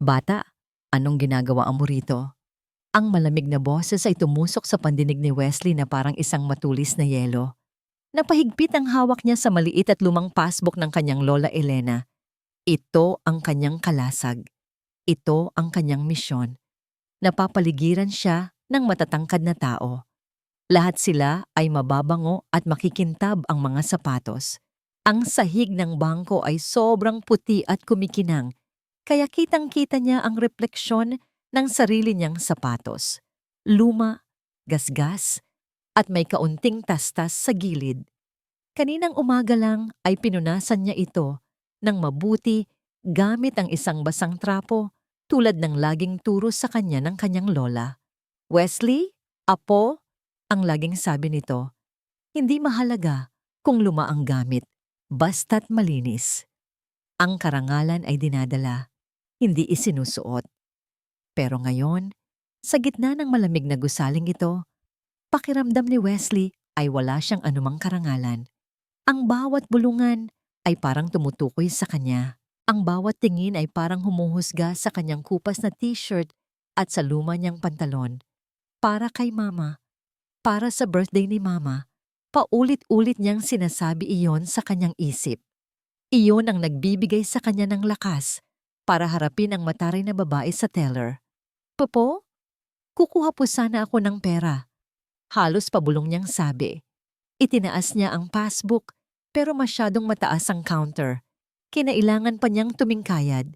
Bata, anong ginagawa mo rito? Ang malamig na boses ay tumusok sa pandinig ni Wesley na parang isang matulis na yelo. Napahigpit ang hawak niya sa maliit at lumang passbook ng kanyang lola Elena. Ito ang kanyang kalasag. Ito ang kanyang misyon. Napapaligiran siya ng matatangkad na tao. Lahat sila ay mababango at makikintab ang mga sapatos. Ang sahig ng bangko ay sobrang puti at kumikinang, kaya kitang-kita niya ang refleksyon ng sarili niyang sapatos. Luma, gasgas, at may kaunting tastas sa gilid. Kaninang umaga lang ay pinunasan niya ito ng mabuti gamit ang isang basang trapo tulad ng laging turo sa kanya ng kanyang lola. Wesley, apo, ang laging sabi nito, hindi mahalaga kung luma ang gamit, basta't malinis. Ang karangalan ay dinadala, hindi isinusuot. Pero ngayon, sa gitna ng malamig na gusaling ito, pakiramdam ni Wesley ay wala siyang anumang karangalan. Ang bawat bulungan ay parang tumutukoy sa kanya. Ang bawat tingin ay parang humuhusga sa kanyang kupas na t-shirt at sa luma niyang pantalon. Para kay mama, para sa birthday ni mama, paulit-ulit niyang sinasabi iyon sa kanyang isip. Iyon ang nagbibigay sa kanya ng lakas para harapin ang mataray na babae sa teller. Popo, kukuha po sana ako ng pera. Halos pabulong niyang sabi. Itinaas niya ang passbook pero masyadong mataas ang counter. Kinailangan pa niyang tumingkayad.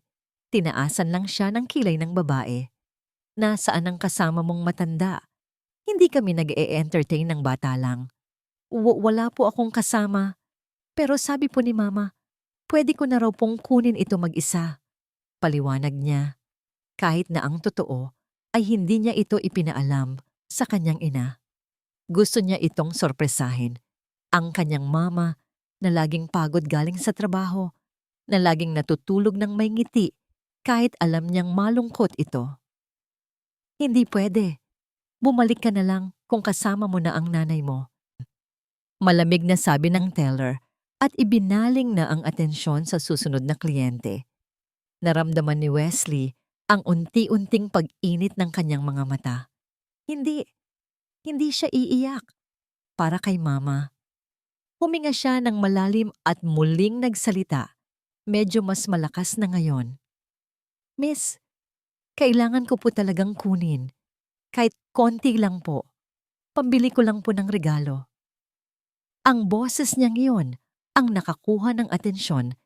Tinaasan lang siya ng kilay ng babae. Nasaan ang kasama mong matanda? Hindi kami nag-e-entertain ng bata lang. Wala po akong kasama. Pero sabi po ni mama, pwede ko na raw pong kunin ito mag-isa. Paliwanag niya. Kahit na ang totoo ay hindi niya ito ipinaalam sa kanyang ina. Gusto niya itong sorpresahin. Ang kanyang mama na laging pagod galing sa trabaho, na laging natutulog ng may ngiti kahit alam niyang malungkot ito. Hindi pwede. Bumalik ka na lang kung kasama mo na ang nanay mo. Malamig na sabi ng teller at ibinaling na ang atensyon sa susunod na kliyente. Naramdaman ni Wesley ang unti-unting pag-init ng kanyang mga mata. Hindi siya iiyak. Para kay mama. Huminga siya ng malalim at muling nagsalita. Medyo mas malakas na ngayon. Miss, kailangan ko po talagang kunin. Kahit konti lang po. Pambili ko lang po ng regalo. Ang boses niyang iyon ang nakakuha ng atensyon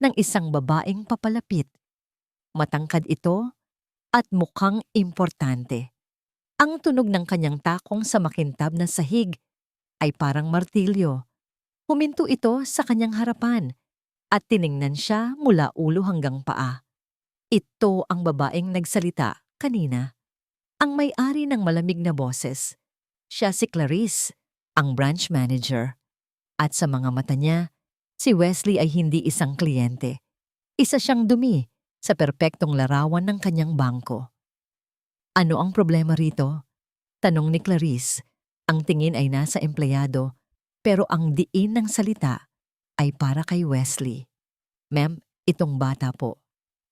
ng isang babaeng papalapit. Matangkad ito at mukhang importante. Ang tunog ng kanyang takong sa makintab na sahig ay parang martilyo. Huminto ito sa kanyang harapan at tiningnan siya mula ulo hanggang paa. Ito ang babaeng nagsalita kanina. Ang may-ari ng malamig na boses. Siya si Clarice, ang branch manager. At sa mga mata niya, si Wesley ay hindi isang kliyente. Isa siyang dumi sa perpektong larawan ng kanyang bangko. Ano ang problema rito? Tanong ni Clarice. Ang tingin ay nasa empleyado, pero ang diin ng salita ay para kay Wesley. Ma'am, itong bata po.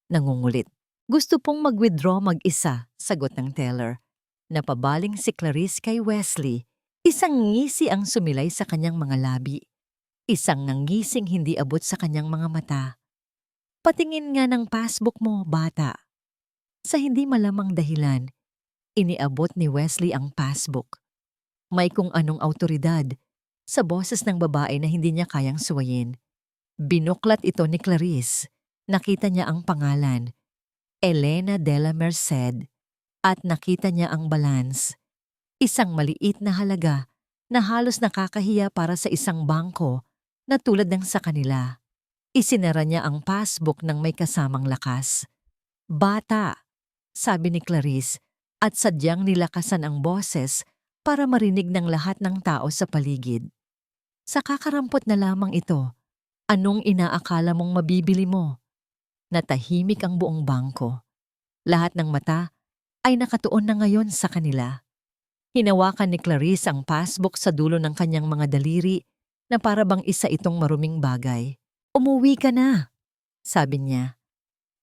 Nangungulit. Gusto pong mag-withdraw mag-isa, sagot ng teller. Napabaling si Clarice kay Wesley. Isang ngisi ang sumilay sa kanyang mga labi. Isang nangising hindi abot sa kanyang mga mata. Patingin nga ng passbook mo, bata. Sa hindi malamang dahilan, iniabot ni Wesley ang passbook. May kung anong autoridad sa boses ng babae na hindi niya kayang suwayin. Binuklat ito ni Clarice. Nakita niya ang pangalan, Elena de la Merced, at nakita niya ang balance. Isang maliit na halaga na halos nakakahiya para sa isang bangko na tulad ng sa kanila. Isinara niya ang passbook ng may kasamang lakas. Bata, sabi ni Clarice, at sadyang nilakasan ang boses para marinig ng lahat ng tao sa paligid. Sa kakarampot na lamang ito, anong inaakala mong mabibili mo? Natahimik ang buong bangko. Lahat ng mata ay nakatuon na ngayon sa kanila. Hinawakan ni Clarice ang passbook sa dulo ng kanyang mga daliri na para bang isa itong maruming bagay. Umuwi ka na, sabi niya.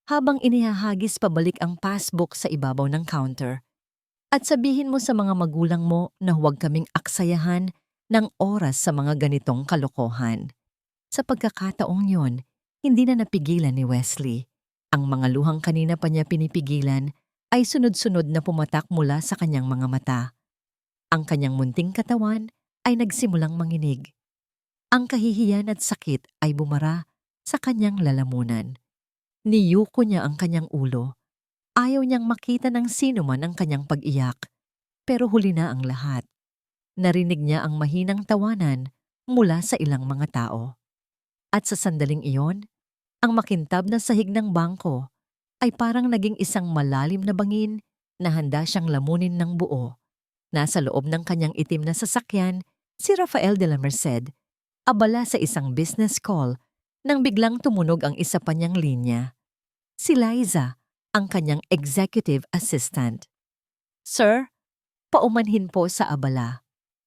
habang inihahagis pabalik ang passbook sa ibabaw ng counter. At sabihin mo sa mga magulang mo na huwag kaming aksayahan ng oras sa mga ganitong kalokohan. Sa pagkakataong yon, hindi na napigilan ni Wesley. Ang mga luhang kanina pa niya pinipigilan ay sunod-sunod na pumatak mula sa kanyang mga mata. Ang kanyang munting katawan ay nagsimulang manginig. Ang kahihiyan at sakit ay bumara sa kanyang lalamunan. Niyuko niya ang kanyang ulo. Ayaw niyang makita ng sino man ang kanyang pag-iyak. Pero huli na ang lahat. Narinig niya ang mahinang tawanan mula sa ilang mga tao. At sa sandaling iyon, ang makintab na sahig ng bangko ay parang naging isang malalim na bangin na handa siyang lamunin ng buo. Nasa loob ng kanyang itim na sasakyan, si Rafael de la Merced, abala sa isang business call nang biglang tumunog ang isa pa niyang linya. Si Liza, ang kanyang executive assistant. "Sir, paumanhin po sa abala,"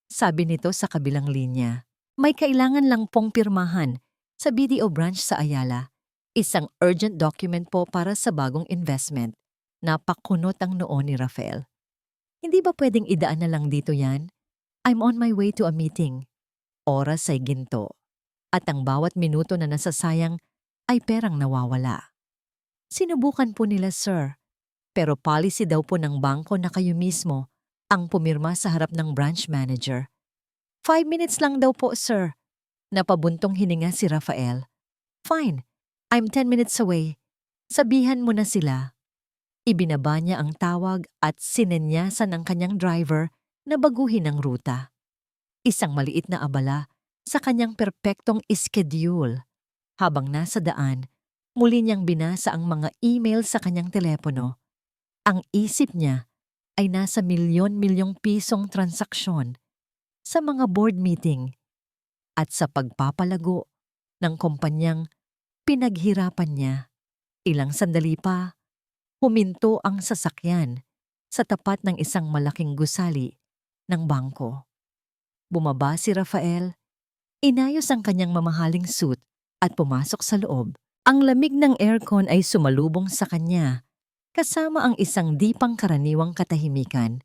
sabi nito sa kabilang linya. "May kailangan lang pong pirmahan sa BDO branch sa Ayala. Isang urgent document po para sa bagong investment." Napakunot ang noo ni Rafael. "Hindi ba pwedeng idaan na lang dito yan? I'm on my way to a meeting." Oras ay ginto, at ang bawat minuto na nasasayang ay perang nawawala. "Sinubukan po nila, sir. Pero policy daw po ng bangko na kayo mismo ang pumirma sa harap ng branch manager. 5 minutes lang daw po, sir." Napabuntong hininga si Rafael. "Fine, I'm 10 minutes away. Sabihan mo na sila." Ibinaba niya ang tawag at sinenyasan ang kanyang driver na baguhin ang ruta. Isang maliit na abala sa kanyang perpektong iskediul. Habang nasa daan, muli niyang binasa ang mga email sa kanyang telepono. Ang isip niya ay nasa milyon-milyong pisong transaksyon sa mga board meeting at sa pagpapalago ng kumpanyang pinaghirapan niya. Ilang sandali pa, huminto ang sasakyan sa tapat ng isang malaking gusali ng bangko. Bumaba si Rafael, inayos ang kanyang mamahaling suit at pumasok sa loob. Ang lamig ng aircon ay sumalubong sa kanya, kasama ang isang di pangkaraniwang katahimikan.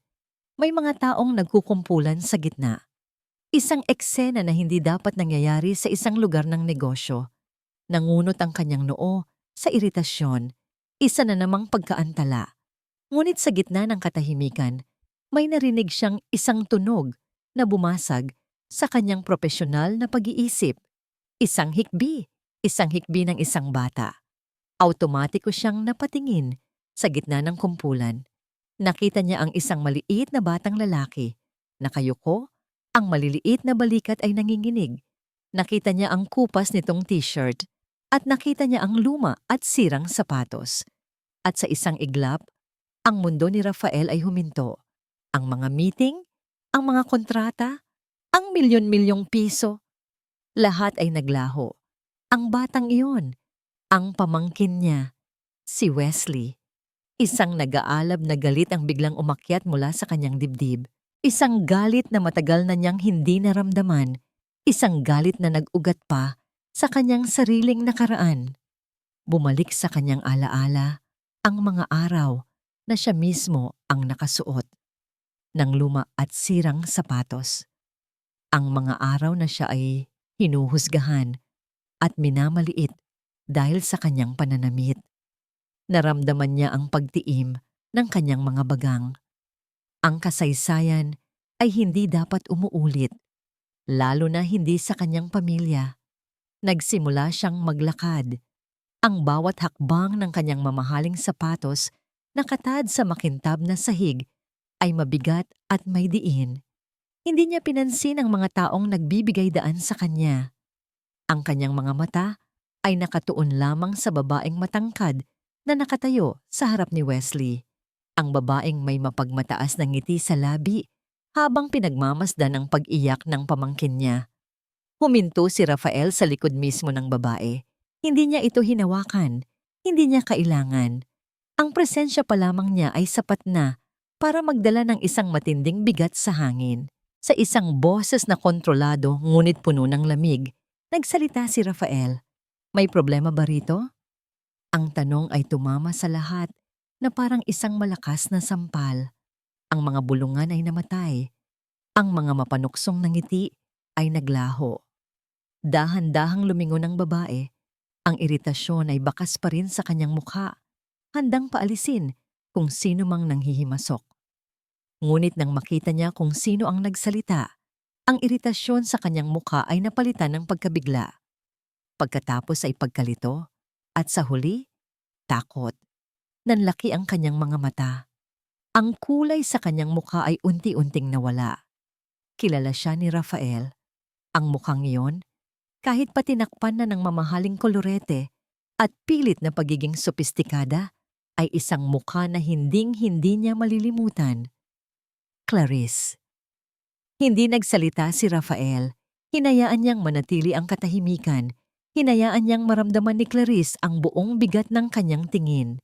May mga taong nagkukumpulan sa gitna. Isang eksena na hindi dapat nangyayari sa isang lugar ng negosyo. Nangunot ang kanyang noo sa iritasyon, isa na namang pagkaantala. Ngunit sa gitna ng katahimikan, may narinig siyang isang tunog na bumasag sa kanyang propesyonal na pag-iisip. Isang hikbi ng isang bata. Automatiko siyang napatingin sa gitna ng kumpulan. Nakita niya ang isang maliit na batang lalaki. Nakayuko, ang maliliit na balikat ay nanginginig. Nakita niya ang kupas nitong t-shirt at nakita niya ang luma at sirang sapatos. At sa isang iglap, ang mundo ni Rafael ay huminto. Ang mga meeting, ang mga kontrata, ang milyon-milyong piso, lahat ay naglaho. Ang batang iyon, ang pamangkin niya, si Wesley. Isang nag-aalab na galit ang biglang umakyat mula sa kanyang dibdib. Isang galit na matagal na niyang hindi naramdaman. Isang galit na nag-ugat pa sa kanyang sariling nakaraan. Bumalik sa kanyang alaala ang mga araw na siya mismo ang nakasuot ng luma at sirang sapatos. Ang mga araw na siya ay hinuhusgahan at minamaliit dahil sa kanyang pananamit. Naramdaman niya ang pagtiim ng kanyang mga bagang. Ang kasaysayan ay hindi dapat umuulit, lalo na hindi sa kanyang pamilya. Nagsimula siyang maglakad. Ang bawat hakbang ng kanyang mamahaling sapatos na katad sa makintab na sahig ay mabigat at may diin. Hindi niya pinansin ang mga taong nagbibigay daan sa kanya. Ang kanyang mga mata ay nakatuon lamang sa babaeng matangkad na nakatayo sa harap ni Wesley. Ang babaeng may mapagmataas na ngiti sa labi habang pinagmamasdan ang pag-iyak ng pamangkin niya. Huminto si Rafael sa likod mismo ng babae. Hindi niya ito hinawakan, hindi niya kailangan. Ang presensya pa lamang niya ay sapat na para magdala ng isang matinding bigat sa hangin. Sa isang boses na kontrolado ngunit puno ng lamig, nagsalita si Rafael. "May problema ba rito?" Ang tanong ay tumama sa lahat na parang isang malakas na sampal. Ang mga bulungan ay namatay. Ang mga mapanuksong na ngiti ay naglaho. Dahan-dahang lumingon ang babae. Ang iritasyon ay bakas pa rin sa kanyang mukha, handang paalisin kung sino mang nanghihimasok. Ngunit nang makita niya kung sino ang nagsalita, ang iritasyon sa kanyang mukha ay napalitan ng pagkabigla. Pagkatapos ay pagkalito, at sa huli, takot. Nanlaki ang kanyang mga mata. Ang kulay sa kanyang mukha ay unti-unting nawala. Kilala siya ni Rafael. Ang mukhang iyon, kahit patinakpan na ng mamahaling kolorete at pilit na pagiging sopistikada, ay isang mukha na hinding-hindi niya malilimutan. Clarice. Hindi nagsalita si Rafael. Hinayaan niyang manatili ang katahimikan. Hinayaan niyang maramdaman ni Clarice ang buong bigat ng kanyang tingin.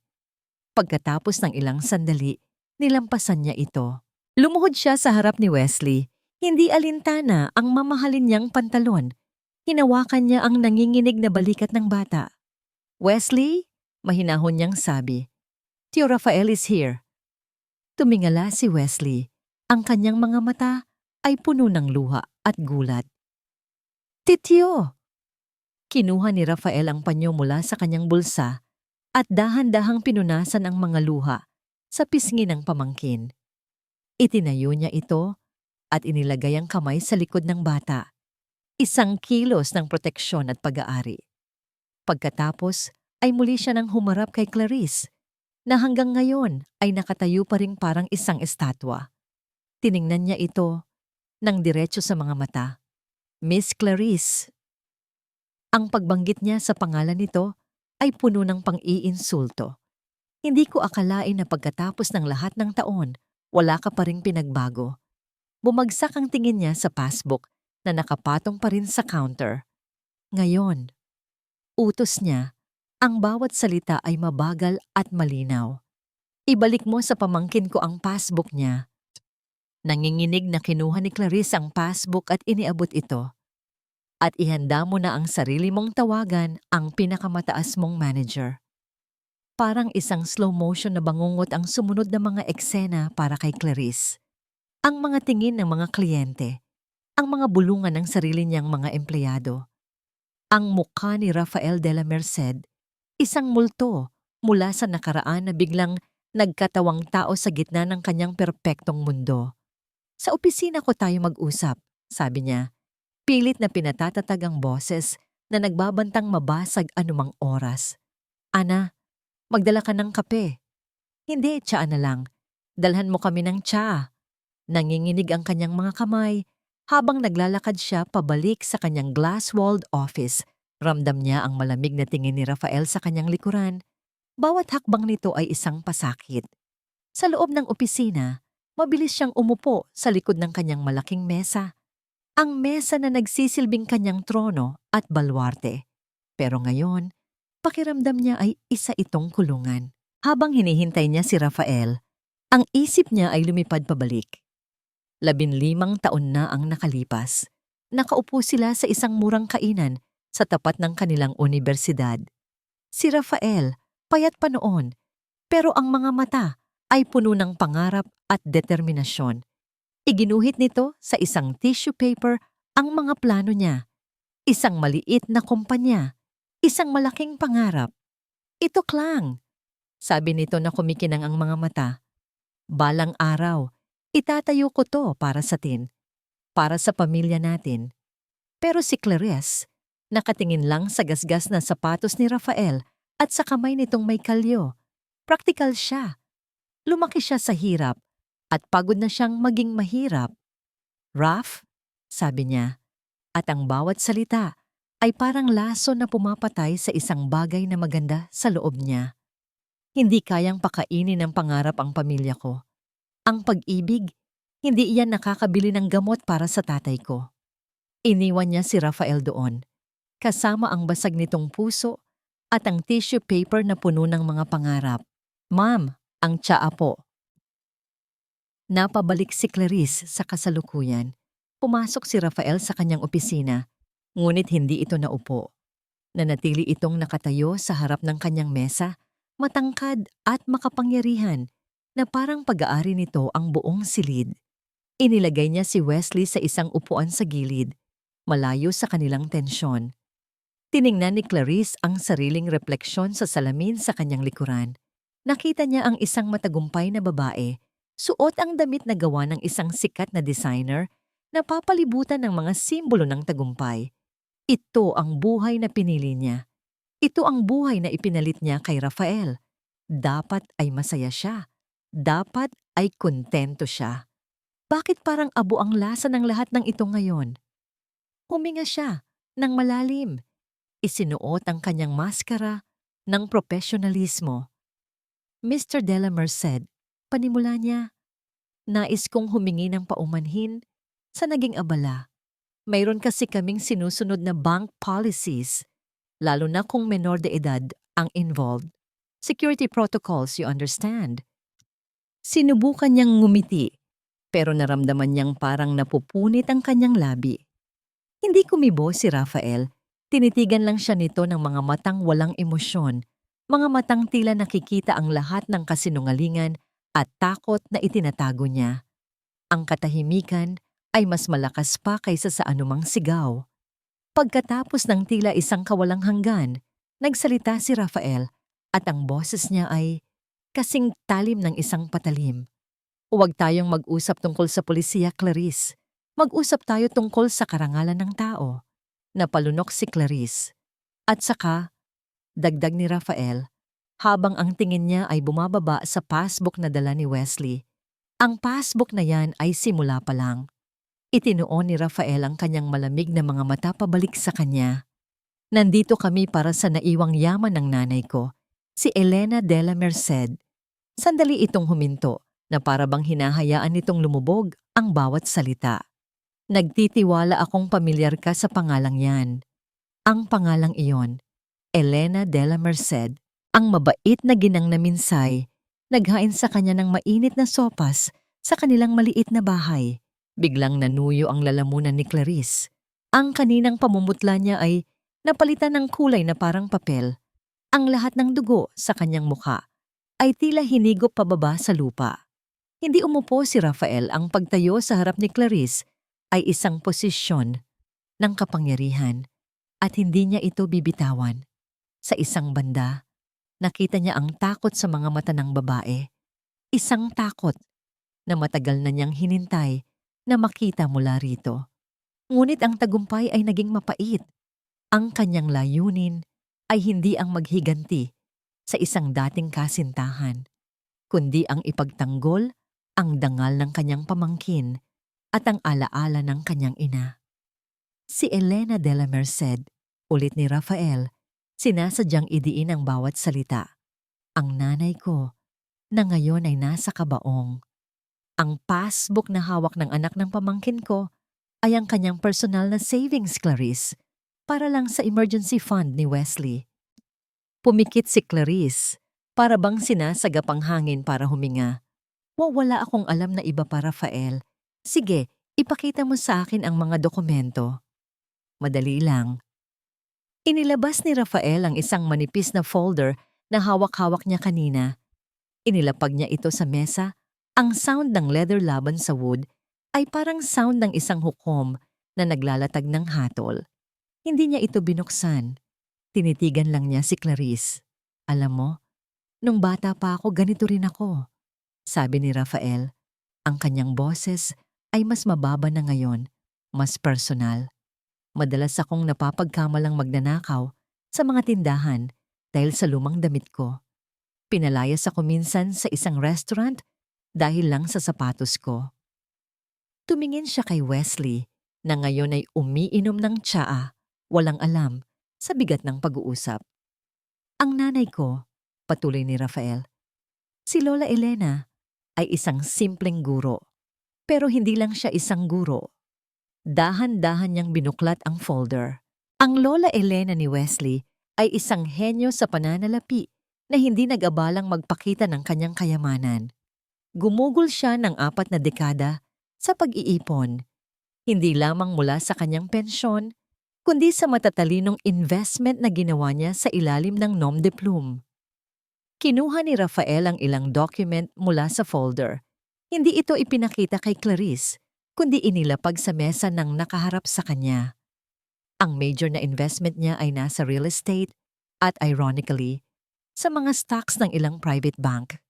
Pagkatapos ng ilang sandali, nilampasan niya ito. Lumuhod siya sa harap ni Wesley. Hindi alintana ang mamahalin niyang pantalon. Hinawakan niya ang nanginginig na balikat ng bata. "Wesley?" Mahinahon niyang sabi. "Tio Rafael is here." Tumingala si Wesley. Ang kanyang mga mata ay puno ng luha at gulat. "Titio!" Kinuha ni Rafael ang panyo mula sa kanyang bulsa at dahan-dahang pinunasan ang mga luha sa pisngi ng pamangkin. Itinayo niya ito at inilagay ang kamay sa likod ng bata. Isang kilos ng proteksyon at pag-aari. Pagkatapos ay muli siya nang humarap kay Clarice, na hanggang ngayon ay nakatayo pa ring parang isang estatwa. Tiningnan niya ito nang diretso sa mga mata. "Miss Clarice." Ang pagbanggit niya sa pangalan nito ay puno ng pang-iinsulto. Hindi ko akalain na pagkatapos ng lahat ng taon, wala ka pa ring pinagbago. Bumagsak ang tingin niya sa passbook na nakapatong pa rin sa counter. Ngayon, utos niya, ang bawat salita ay mabagal at malinaw. "Ibalik mo sa pamangkin ko ang passbook niya." Nanginginig na kinuha ni Clarice ang passbook at iniabot ito. "At ihanda mo na ang sarili mong tawagan ang pinakamataas mong manager." Parang isang slow motion na bangungot ang sumunod na mga eksena para kay Clarice. Ang mga tingin ng mga kliyente, ang mga bulungan ng sarili niyang mga empleyado. Ang mukha ni Rafael de la Merced, isang multo mula sa nakaraan na biglang nagkatawang tao sa gitna ng kanyang perpektong mundo. "Sa opisina ko tayo mag-usap," sabi niya. Pilit na pinatatatag ang boses na nagbabantang mabasag anumang oras. "Ana, magdala ka ng kape." "Hindi, tsaa na lang. Dalhan mo kami ng tsaa." Nanginginig ang kanyang mga kamay habang naglalakad siya pabalik sa kanyang glass-walled office. Ramdam niya ang malamig na tingin ni Rafael sa kanyang likuran. Bawat hakbang nito ay isang pasakit. Sa loob ng opisina, mabilis siyang umupo sa likod ng kanyang malaking mesa. Ang mesa na nagsisilbing kanyang trono at balwarte. Pero ngayon, pakiramdam niya ay isa itong kulungan. Habang hinihintay niya si Rafael, ang isip niya ay lumipad pabalik. 15 taon na ang nakalipas. Nakaupo sila sa isang murang kainan sa tapat ng kanilang unibersidad. Si Rafael, payat pa noon, pero ang mga mata ay puno ng pangarap at determinasyon. Iginuhit nito sa isang tissue paper ang mga plano niya. Isang maliit na kumpanya, isang malaking pangarap. "Ito, Klang," sabi nito na kumikinang ang mga mata. "Balang araw, itatayo ko to para sa tin, para sa pamilya natin." Pero si Clarice, nakatingin lang sa gasgas na sapatos ni Rafael at sa kamay nitong may kalyo. Praktikal siya. Lumaki siya sa hirap at pagod na siyang maging mahirap. "Raf," sabi niya, at ang bawat salita ay parang laso na pumapatay sa isang bagay na maganda sa loob niya. "Hindi kayang pakainin ng pangarap ang pamilya ko. Ang pag-ibig, hindi iyan nakakabili ng gamot para sa tatay ko." Iniwan niya si Rafael doon, kasama ang basag nitong puso at ang tissue paper na puno ng mga pangarap. "Ma'am, ang tsaa po." Napabalik si Clarice sa kasalukuyan. Pumasok si Rafael sa kanyang opisina, ngunit hindi ito naupo. Nanatili itong nakatayo sa harap ng kanyang mesa, matangkad at makapangyarihan na parang pag-aari nito ang buong silid. Inilagay niya si Wesley sa isang upuan sa gilid, malayo sa kanilang tensyon. Tiningnan ni Clarice ang sariling refleksyon sa salamin sa kanyang likuran. Nakita niya ang isang matagumpay na babae, suot ang damit na gawa ng isang sikat na designer na papalibutan ng mga simbolo ng tagumpay. Ito ang buhay na pinili niya. Ito ang buhay na ipinalit niya kay Rafael. Dapat ay masaya siya. Dapat ay kontento siya. Bakit parang abo ang lasa ng lahat ng ito ngayon? Huminga siya ng malalim. Isinuot ang kanyang maskara ng profesionalismo. Mr. Della Merced, panimula niya, nais kong humingi ng paumanhin sa naging abala. Mayroon kasi kaming sinusunod na bank policies, lalo na kung menor de edad ang involved. Security protocols, you understand. Sinubukan niyang ngumiti, pero naramdaman niyang parang napupunit ang kanyang labi. Hindi kumibo si Rafael, tinitigan lang siya nito ng mga matang walang emosyon, mga matang tila nakikita ang lahat ng kasinungalingan at takot na itinatago niya. Ang katahimikan ay mas malakas pa kaysa sa anumang sigaw. Pagkatapos ng tila isang kawalang hanggan, nagsalita si Rafael at ang boses niya ay kasing talim ng isang patalim. Huwag tayong mag-usap tungkol sa polisiya, Clarice. Mag-usap tayo tungkol sa karangalan ng tao. Napalunok si Clarice. At saka, dagdag ni Rafael, habang ang tingin niya ay bumababa sa passbook na dala ni Wesley. Ang passbook na yan ay simula pa lang. Itinuon ni Rafael ang kanyang malamig na mga mata pabalik sa kanya. Nandito kami para sa naiwang yaman ng nanay ko, si Elena Della Merced. Sandali itong huminto na para bang hinahayaan nitong lumubog ang bawat salita. Nagtitiwala akong pamilyar ka sa pangalang yan. Ang pangalang iyon, Elena Della Merced, ang mabait na ginang na minsay, naghain sa kanya ng mainit na sopas sa kanilang maliit na bahay. Biglang nanuyo ang lalamunan ni Clarice. Ang kaninang pamumutla niya ay napalitan ng kulay na parang papel. Ang lahat ng dugo sa kanyang mukha ay tila hinigop pababa sa lupa. Hindi umupo si Rafael, ang pagtayo sa harap ni Clarice ay isang posisyon ng kapangyarihan at hindi niya ito bibitawan. Sa isang banda, nakita niya ang takot sa mga mata ng babae. Isang takot na matagal na niyang hinintay na makita mula rito. Ngunit ang tagumpay ay naging mapait. Ang kanyang layunin ay hindi ang maghiganti sa isang dating kasintahan, kundi ang ipagtanggol ang dangal ng kanyang pamangkin at ang alaala ng kanyang ina. Si Elena Della Merced, ulit ni Rafael, sinasadyang idiin ang bawat salita. Ang nanay ko, na ngayon ay nasa kabaong. Ang passbook na hawak ng anak ng pamangkin ko ay ang kanyang personal na savings, Clarice, para lang sa emergency fund ni Wesley. Pumikit si Clarice, para bang sinasagap ang hangin para huminga. Wala akong alam na iba pa, Rafael. Sige, ipakita mo sa akin ang mga dokumento. Madali lang. Inilabas ni Rafael ang isang manipis na folder na hawak-hawak niya kanina. Inilapag niya ito sa mesa. Ang sound ng leather laban sa wood ay parang sound ng isang hukom na naglalatag ng hatol. Hindi niya ito binuksan. Tinitigan lang niya si Clarice. Alam mo, nung bata pa ako ganito rin ako. Sabi ni Rafael, ang kanyang boses ay mas mababa na ngayon, mas personal. Madalas akong napapagkamalang magnanakaw sa mga tindahan dahil sa lumang damit ko. Pinalayas ako minsan sa isang restaurant dahil lang sa sapatos ko. Tumingin siya kay Wesley na ngayon ay umiinom ng tsaa, walang alam, sa bigat ng pag-uusap. Ang nanay ko, patuloy ni Rafael, si Lola Elena ay isang simpleng guro. Pero hindi lang siya isang guro. Dahan-dahan niyang binuklat ang folder. Ang Lola Elena ni Wesley ay isang henyo sa pananalapi na hindi nag-abalang magpakita ng kanyang kayamanan. Gumugol siya ng 4 na dekada sa pag-iipon, hindi lamang mula sa kanyang pensyon, kundi sa matatalinong investment na ginawa niya sa ilalim ng nom de plume. Kinuha ni Rafael ang ilang document mula sa folder. Hindi ito ipinakita kay Clarice, kundi inilapag sa mesa ng nakaharap sa kanya. Ang major na investment niya ay nasa real estate at ironically, sa mga stocks ng ilang private bank.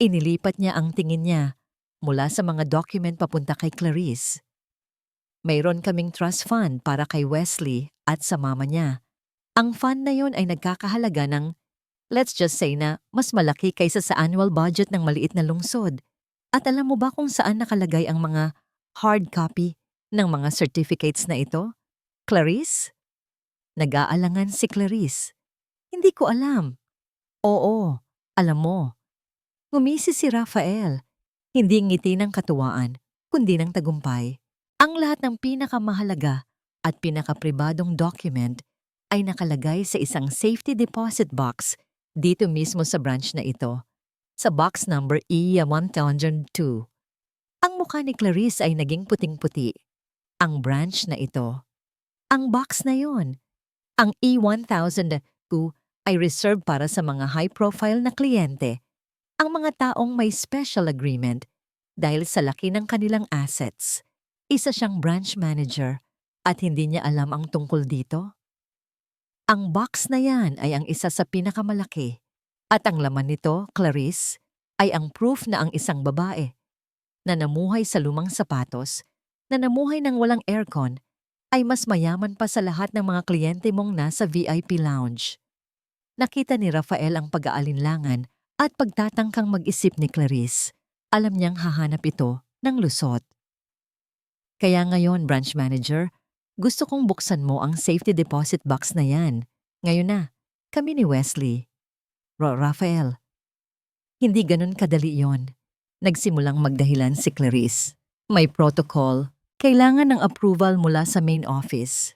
Inilipat niya ang tingin niya mula sa mga document papunta kay Clarice. Mayroon kaming trust fund para kay Wesley at sa mama niya. Ang fund na yon ay nagkakahalaga ng, let's just say na, mas malaki kaysa sa annual budget ng maliit na lungsod. At alam mo ba kung saan nakalagay ang mga hard copy ng mga certificates na ito? Clarice? Nag-aalangan si Clarice. Hindi ko alam. Oo, alam mo. Ngumisi si Rafael. Hindi ngiti ng katuwaan, kundi ng tagumpay. Ang lahat ng pinakamahalaga at pinakapribadong document ay nakalagay sa isang safety deposit box dito mismo sa branch na ito, sa box number E102. Ang mukha ni Clarice ay naging puting-puti. Ang branch na ito. Ang box na yon. Ang E1002 ay reserved para sa mga high-profile na kliyente, ang mga taong may special agreement dahil sa laki ng kanilang assets. Isa siyang branch manager at hindi niya alam ang tungkol dito. Ang box na yan ay ang isa sa pinakamalaki at ang laman nito, Clarice, ay ang proof na ang isang babae na namuhay sa lumang sapatos, na namuhay ng walang aircon, ay mas mayaman pa sa lahat ng mga kliyente mong nasa VIP lounge. Nakita ni Rafael ang pag-aalinlangan at pagtatangkang mag-isip ni Clarice. Alam niyang hahanap ito ng lusot. Kaya ngayon, branch manager, gusto kong buksan mo ang safety deposit box na yan. Ngayon na, kami ni Wesley. Rafael. Hindi ganun kadali yon. Nagsimulang magdahilan si Clarice. May protocol. Kailangan ng approval mula sa main office.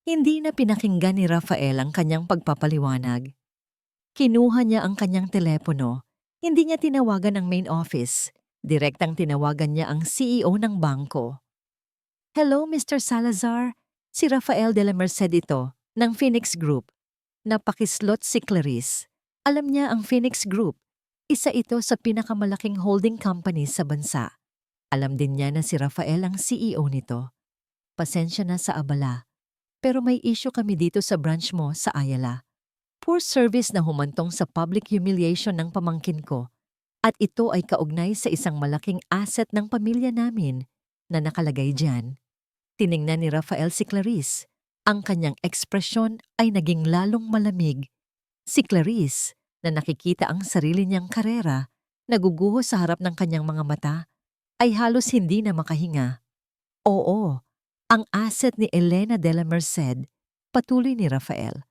Hindi na pinakinggan ni Rafael ang kanyang pagpapaliwanag. Kinuha niya ang kanyang telepono. Hindi niya tinawagan ang main office. Direktang tinawagan niya ang CEO ng bangko. Hello, Mr. Salazar. Si Rafael de la Merced ito, ng Phoenix Group. Napakislot si Clarice. Alam niya ang Phoenix Group. Isa ito sa pinakamalaking holding company sa bansa. Alam din niya na si Rafael ang CEO nito. Pasensya na sa abala. Pero may issue kami dito sa branch mo sa Ayala. Poor service na humantong sa public humiliation ng pamangkin ko. At ito ay kaugnay sa isang malaking asset ng pamilya namin na nakalagay diyan. Tiningnan ni Rafael si Clarice. Ang kanyang ekspresyon ay naging lalong malamig. Si Clarice, na nakikita ang sarili niyang karera, naguguho sa harap ng kanyang mga mata, ay halos hindi na makahinga. Oo, ang asset ni Elena de la Merced, patuloy ni Rafael.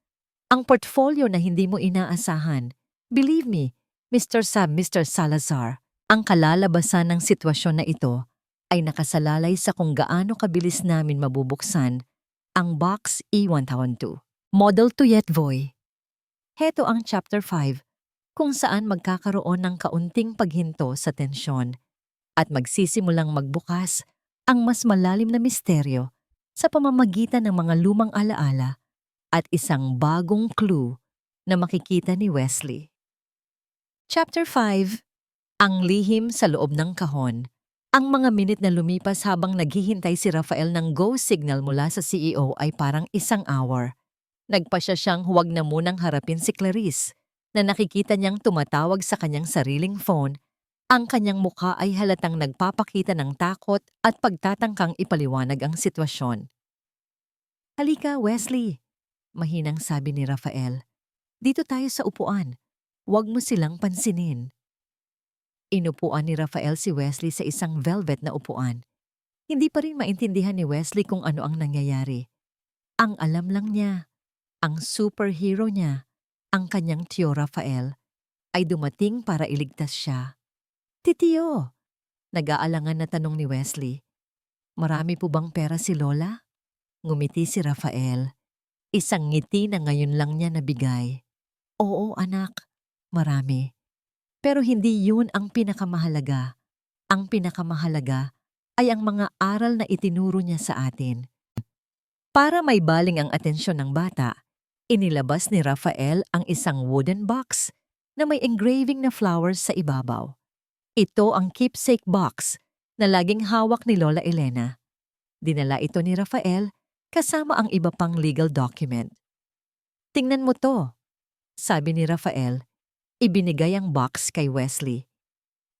Ang portfolio na hindi mo inaasahan. Believe me, Mr. Salazar, ang kalalabasan ng sitwasyon na ito ay nakasalalay sa kung gaano kabilis namin mabubuksan ang box E1002. Model to Yetvoy. Heto ang Chapter 5, kung saan magkakaroon ng kaunting paghinto sa tensyon at magsisimulang magbukas ang mas malalim na misteryo sa pamamagitan ng mga lumang alaala at isang bagong clue na makikita ni Wesley. Chapter 5. Ang lihim sa loob ng kahon. Ang mga minute na lumipas habang naghihintay si Rafael ng go signal mula sa CEO ay parang isang hour. Nagpasya siyang huwag na munang harapin si Clarice, na nakikita niyang tumatawag sa kanyang sariling phone. Ang kanyang mukha ay halatang nagpapakita ng takot at pagtatangkang ipaliwanag ang sitwasyon. Halika, Wesley, mahinang sabi ni Rafael. Dito tayo sa upuan. Huwag mo silang pansinin. Inupuan ni Rafael si Wesley sa isang velvet na upuan. Hindi pa rin maintindihan ni Wesley kung ano ang nangyayari. Ang alam lang niya, ang superhero niya, ang kanyang Tio Rafael, ay dumating para iligtas siya. Titiyo, nag-aalangan na tanong ni Wesley. Marami po bang pera si Lola? Ngumiti si Rafael. Isang ngiti na ngayon lang niya nabigay. Oo, anak. Marami. Pero hindi yun ang pinakamahalaga. Ang pinakamahalaga ay ang mga aral na itinuro niya sa atin. Para may baling ang atensyon ng bata, inilabas ni Rafael ang isang wooden box na may engraving na flowers sa ibabaw. Ito ang keepsake box na laging hawak ni Lola Elena. Dinala ito ni Rafael kasama ang iba pang legal document. "Tingnan mo to," sabi ni Rafael. Ibinigay ang box kay Wesley.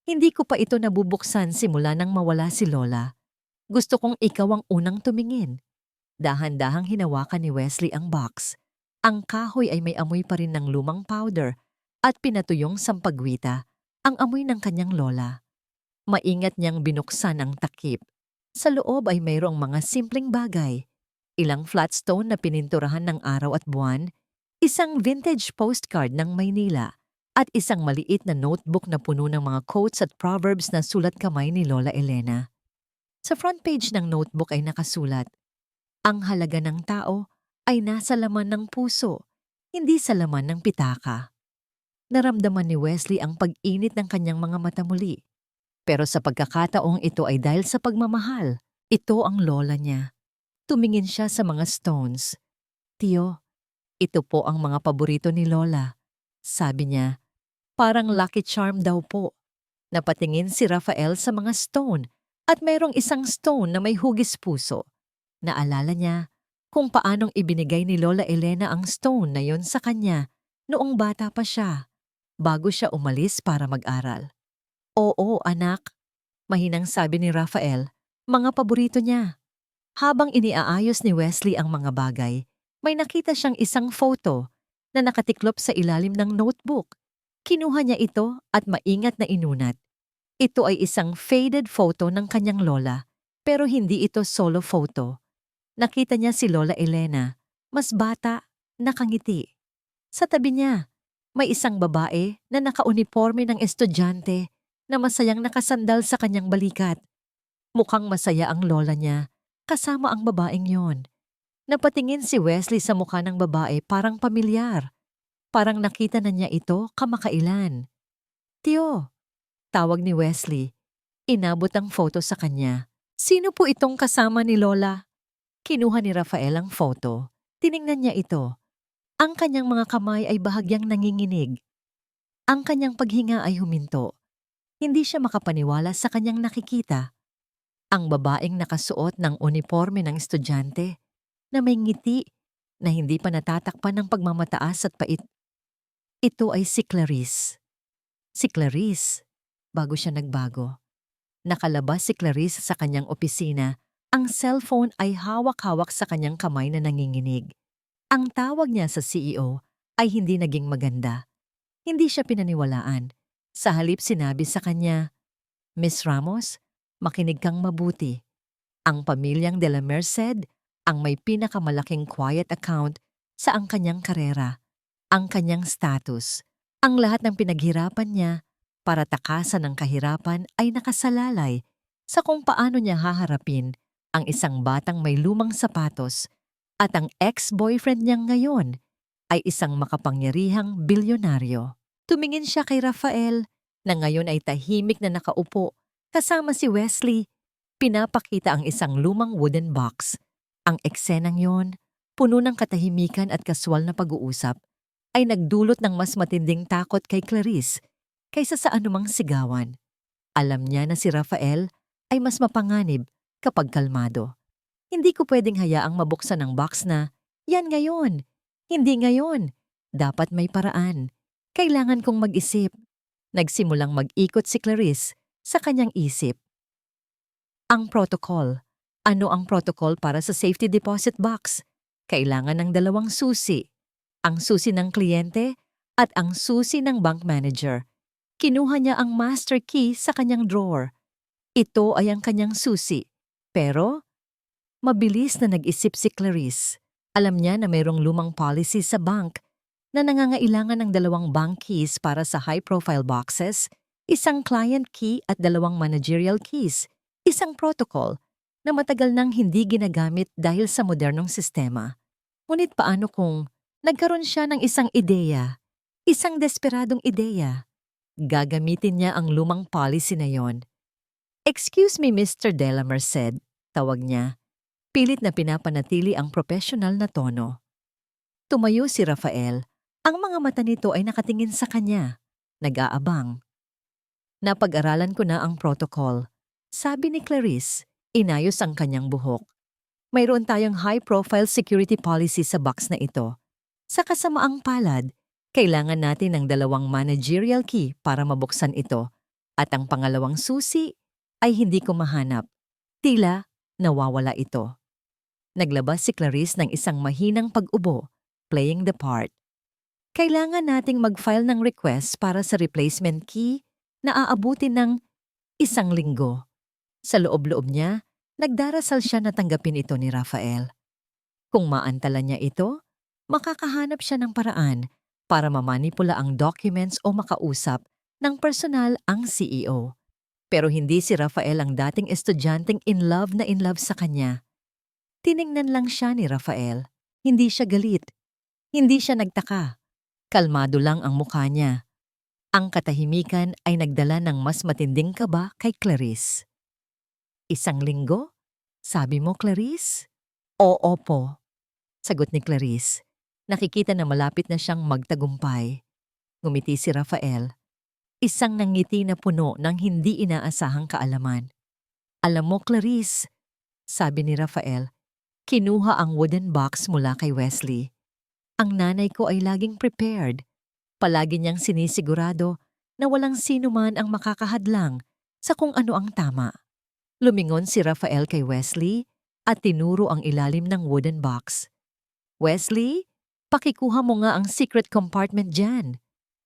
"Hindi ko pa ito nabubuksan simula nang mawala si Lola. Gusto kong ikaw ang unang tumingin." Dahan-dahang hinawakan ni Wesley ang box. Ang kahoy ay may amoy pa rin ng lumang powder at pinatuyong sampagwita, ang amoy ng kanyang lola. Maingat niyang binuksan ang takip. Sa loob ay mayroong mga simpleng bagay. Ilang flat stone na pininturahan ng araw at buwan, isang vintage postcard ng Maynila, at isang maliit na notebook na puno ng mga quotes at proverbs na sulat kamay ni Lola Elena. Sa front page ng notebook ay nakasulat, "Ang halaga ng tao ay nasa laman ng puso, hindi sa laman ng pitaka." Naramdaman ni Wesley ang pag-init ng kanyang mga mata muli. Pero sa pagkakataong ito ay dahil sa pagmamahal, ito ang lola niya. Tumingin siya sa mga stones. "Tiyo, ito po ang mga paborito ni Lola," sabi niya. Parang lucky charm daw po. Napatingin si Rafael sa mga stone at mayroong isang stone na may hugis puso. Naalala niya kung paanong ibinigay ni Lola Elena ang stone na yon sa kanya noong bata pa siya, bago siya umalis para mag-aral. "Oo, anak," mahinang sabi ni Rafael, "mga paborito niya." Habang iniaayos ni Wesley ang mga bagay, may nakita siyang isang photo na nakatiklop sa ilalim ng notebook. Kinuha niya ito at maingat na inunat. Ito ay isang faded photo ng kanyang lola, pero hindi ito solo photo. Nakita niya si Lola Elena, mas bata, nakangiti. Sa tabi niya, may isang babae na nakauniforme ng estudyante na masayang nakasandal sa kanyang balikat. Mukhang masaya ang lola niya, kasama ang babaeng yon. Napatingin si Wesley sa mukha ng babae, parang pamilyar. Parang nakita na niya ito kamakailan. "Tiyo," tawag ni Wesley. Inabot ang photo sa kanya. "Sino po itong kasama ni Lola?" Kinuha ni Rafael ang photo. Tiningnan niya ito. Ang kanyang mga kamay ay bahagyang nanginginig. Ang kanyang paghinga ay huminto. Hindi siya makapaniwala sa kanyang nakikita. Ang babaeng nakasuot ng uniforme ng estudyante, na may ngiti na hindi pa natatakpan ng pagmamataas at pait. Ito ay si Clarice. Si Clarice, bago siya nagbago. Nakalabas si Clarice sa kanyang opisina. Ang cellphone ay hawak-hawak sa kanyang kamay na nanginginig. Ang tawag niya sa CEO ay hindi naging maganda. Hindi siya pinaniwalaan. Sa halip sinabi sa kanya, "Miss Ramos, makinig kang mabuti. Ang pamilyang De La Merced ang may pinakamalaking quiet account sa ang kanyang karera, ang kanyang status. Ang lahat ng pinaghirapan niya para takasan ng kahirapan ay nakasalalay sa kung paano niya haharapin ang isang batang may lumang sapatos, at ang ex-boyfriend niyang ngayon ay isang makapangyarihang bilyonaryo." Tumingin siya kay Rafael na ngayon ay tahimik na nakaupo kasama si Wesley. Pinapakita ang isang lumang wooden box. Ang eksenang yon, puno ng katahimikan at kaswal na pag-uusap, ay nagdulot ng mas matinding takot kay Clarice kaysa sa anumang sigawan. Alam niya na si Rafael ay mas mapanganib kapag kalmado. "Hindi ko pwedeng hayaang mabuksan ang box na, 'Yan ngayon. Hindi ngayon. Dapat may paraan. Kailangan kong mag-isip." Nagsimulang mag-ikot si Clarice sa kanyang isip. Ang protocol. Ano ang protocol para sa safety deposit box? Kailangan ng 2 susi. Ang susi ng kliyente at ang susi ng bank manager. Kinuha niya ang master key sa kanyang drawer. Ito ay ang kanyang susi. Pero mabilis na nag-isip si Clarice. Alam niya na mayroong lumang policy sa bank na nangangailangan ng 2 bank keys para sa high-profile boxes, isang client key at 2 managerial keys, isang protocol na matagal nang hindi ginagamit dahil sa modernong sistema. Ngunit paano kung nagkaroon siya ng isang ideya, isang desperadong ideya? Gagamitin niya ang lumang policy na yon. "Excuse me, Mr. De La Merced," tawag niya. Pilit na pinapanatili ang profesional na tono. Tumayo si Rafael. Ang mga mata nito ay nakatingin sa kanya. Nag-aabang. Napag-aralan ko na ang protocol. Sabi ni Clarice, inayos ang kanyang buhok. Mayroon tayong high-profile security policy sa box na ito. Sa kasamaang palad, kailangan natin ng 2 managerial key para mabuksan ito. At ang pangalawang susi ay hindi ko mahanap. Tila nawawala ito. Naglabas si Clarice ng isang mahinang pag-ubo, playing the part. Kailangan nating mag-file ng request para sa replacement key na aabutin ng 1 linggo. Sa loob-loob niya, nagdarasal siya na tanggapin ito ni Rafael. Kung maantala niya ito, makakahanap siya ng paraan para mamanipula ang documents o makausap ng personal ang CEO. Pero hindi si Rafael ang dating estudyanteng in love sa kanya. Tiningnan lang siya ni Rafael. Hindi siya galit. Hindi siya nagtaka. Kalmado lang ang mukha niya. Ang katahimikan ay nagdala ng mas matinding kaba kay Clarice. 1 linggo? Sabi mo, Clarice? Oo po. Sagot ni Clarice. Nakikita na malapit na siyang magtagumpay. Ngumiti si Rafael. Isang nangiti na puno ng hindi inaasahang kaalaman. Alam mo, Clarice, sabi ni Rafael, kinuha ang wooden box mula kay Wesley. Ang nanay ko ay laging prepared. Palagi niyang sinisigurado na walang sino man ang makakahadlang sa kung ano ang tama. Lumingon si Rafael kay Wesley at tinuro ang ilalim ng wooden box. Wesley, pakikuha mo nga ang secret compartment dyan.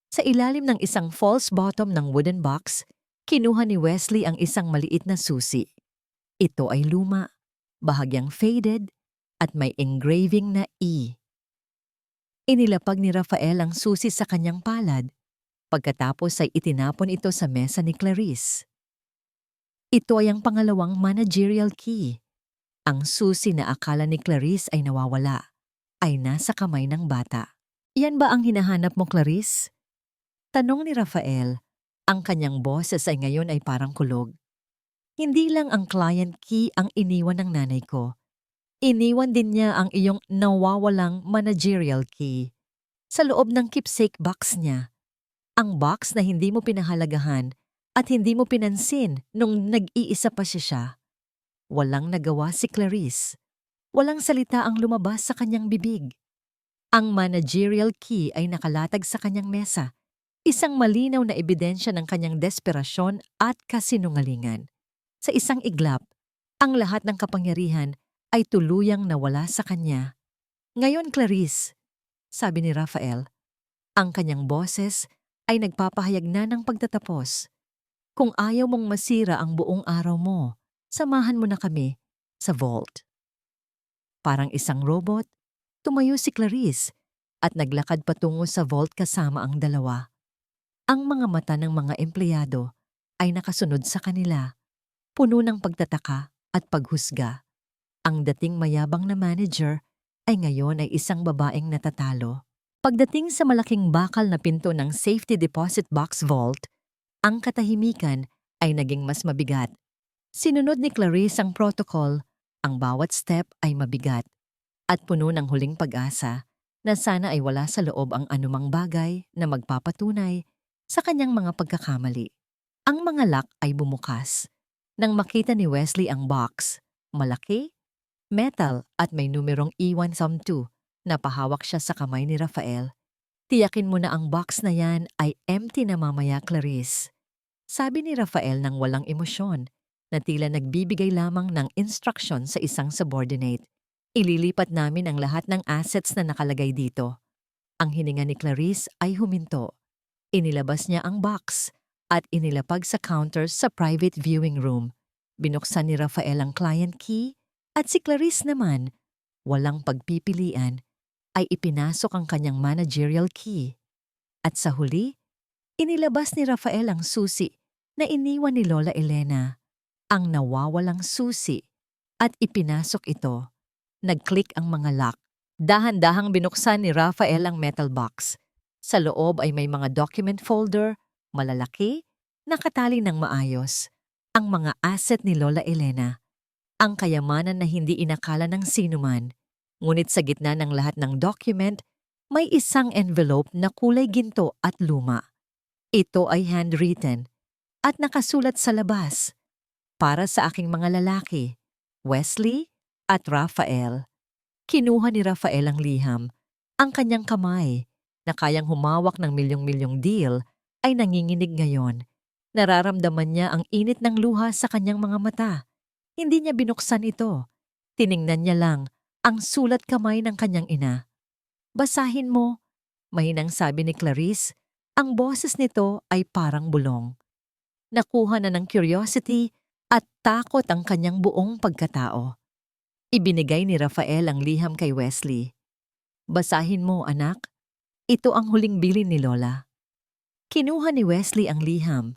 Sa ilalim ng isang false bottom ng wooden box, kinuha ni Wesley ang isang maliit na susi. Ito ay luma, bahagyang faded, at may engraving na E. Inilapag ni Rafael ang susi sa kanyang palad. Pagkatapos ay itinapon ito sa mesa ni Clarice. Ito ay ang pangalawang managerial key. Ang susi na akala ni Clarice ay nawawala, ay nasa kamay ng bata. Yan ba ang hinahanap mo, Clarice? Tanong ni Rafael. Ang kanyang boses ay ngayon ay parang kulog. Hindi lang ang client key ang iniwan ng nanay ko. Iniwan din niya ang iyong nawawalang managerial key. Sa loob ng keepsake box niya. Ang box na hindi mo pinahalagahan at hindi mo pinansin nung nag-iisa pa siya. Walang nagawa si Clarice. Walang salita ang lumabas sa kanyang bibig. Ang managerial key ay nakalatag sa kanyang mesa. Isang malinaw na ebidensya ng kanyang desperasyon at kasinungalingan. Sa isang iglap, ang lahat ng kapangyarihan ay tuluyang nawala sa kanya. Ngayon, Clarice, sabi ni Rafael, ang kanyang boses ay nagpapahayag na ng pagtatapos. Kung ayaw mong masira ang buong araw mo, samahan mo na kami sa vault. Parang isang robot, tumayo si Clarice at naglakad patungo sa vault kasama ang dalawa. Ang mga mata ng mga empleyado ay nakasunod sa kanila, puno ng pagtataka at paghusga. Ang dating mayabang na manager ay ngayon ay isang babaeng natatalo. Pagdating sa malaking bakal na pinto ng safety deposit box vault, ang katahimikan ay naging mas mabigat. Sinunod ni Clarice ang protocol, ang bawat step ay mabigat at puno ng huling pag-asa na sana ay wala sa loob ang anumang bagay na magpapatunay sa kanyang mga pagkakamali. Ang mga lock ay bumukas. Nang makita ni Wesley ang box, malaki, metal at may numerong E1-2 na pahawak siya sa kamay ni Rafael. Tiyakin mo na ang box na yan ay empty na mamaya, Clarice. Sabi ni Rafael ng walang emosyon na tila nagbibigay lamang ng instruction sa isang subordinate. Ililipat namin ang lahat ng assets na nakalagay dito. Ang hininga ni Clarice ay huminto. Inilabas niya ang box at inilapag sa counter sa private viewing room. Binuksan ni Rafael ang client key at si Clarice naman, walang pagpipilian, ay ipinasok ang kanyang managerial key. At sa huli, inilabas ni Rafael ang susi na iniwan ni Lola Elena, ang nawawalang susi, at ipinasok ito. Nag-click ang mga lock. Dahan-dahang binuksan ni Rafael ang metal box. Sa loob ay may mga document folder, malalaki, nakatali ng maayos. Ang mga asset ni Lola Elena. Ang kayamanan na hindi inakala ng sinuman. Ngunit sa gitna ng lahat ng document, may isang envelope na kulay ginto at luma. Ito ay handwritten at nakasulat sa labas. Para sa aking mga lalaki, Wesley at Rafael. Kinuha ni Rafael ang liham. Ang kanyang kamay, na kayang humawak ng milyong-milyong deal, ay nanginginig ngayon. Nararamdaman niya ang init ng luha sa kanyang mga mata. Hindi niya binuksan ito. Tiningnan niya lang ang sulat kamay ng kanyang ina. Basahin mo, mahinang sabi ni Clarice. Ang boses nito ay parang bulong. Nakuha na ng curiosity at takot ang kanyang buong pagkatao. Ibinigay ni Rafael ang liham kay Wesley. Basahin mo, anak. Ito ang huling bilin ni Lola. Kinuha ni Wesley ang liham.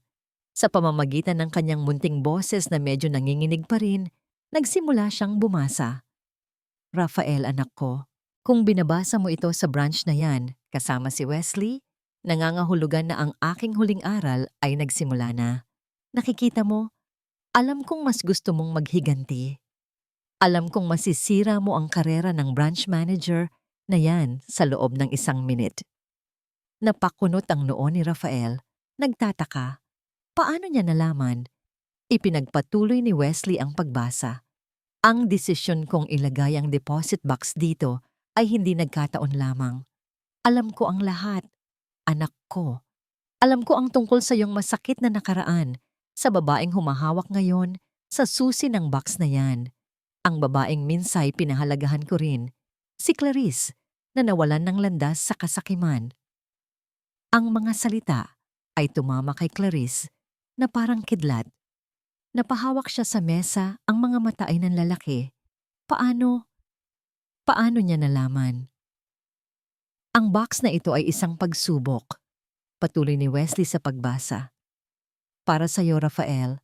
Sa pamamagitan ng kanyang munting boses na medyo nanginginig pa rin, nagsimula siyang bumasa. Rafael, anak ko, kung binabasa mo ito sa branch na yan, kasama si Wesley, nangangahulugan na ang aking huling aral ay nagsimula na. Nakikita mo, alam kong mas gusto mong maghiganti. Alam kong masisira mo ang karera ng branch manager na yan sa loob ng 1 minute. Napakunot ang noo ni Rafael. Nagtataka. Paano niya nalaman? Ipinagpatuloy ni Wesley ang pagbasa. Ang desisyon kong ilagay ang deposit box dito ay hindi nagkataon lamang. Alam ko ang lahat. Anak ko. Alam ko ang tungkol sa iyong masakit na nakaraan, sa babaeng humahawak ngayon, sa susi ng box na yan. Ang babaeng minsay pinahalagahan ko rin, si Clarice, na nawalan ng landas sa kasakiman. Ang mga salita ay tumama kay Clarice na parang kidlat. Napahawak siya sa mesa, ang mga mata ay nanlalaki. Paano niya nalaman? Ang box na ito ay isang pagsubok. Patuloy ni Wesley sa pagbasa. Para sa iyo, Rafael,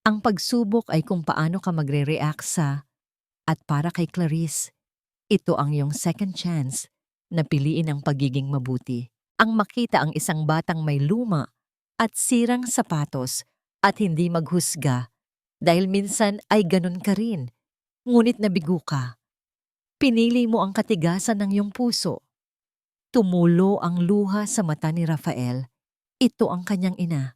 ang pagsubok ay kung paano ka magre-react sa, at para kay Clarice, ito ang iyong second chance na piliin ang pagiging mabuti. Ang makita ang isang batang may luma at sirang sapatos at hindi maghusga dahil minsan ay ganun ka rin, ngunit nabigo ka. Pinili mo ang katigasan ng iyong puso. Tumulo ang luha sa mata ni Rafael. Ito ang kanyang ina.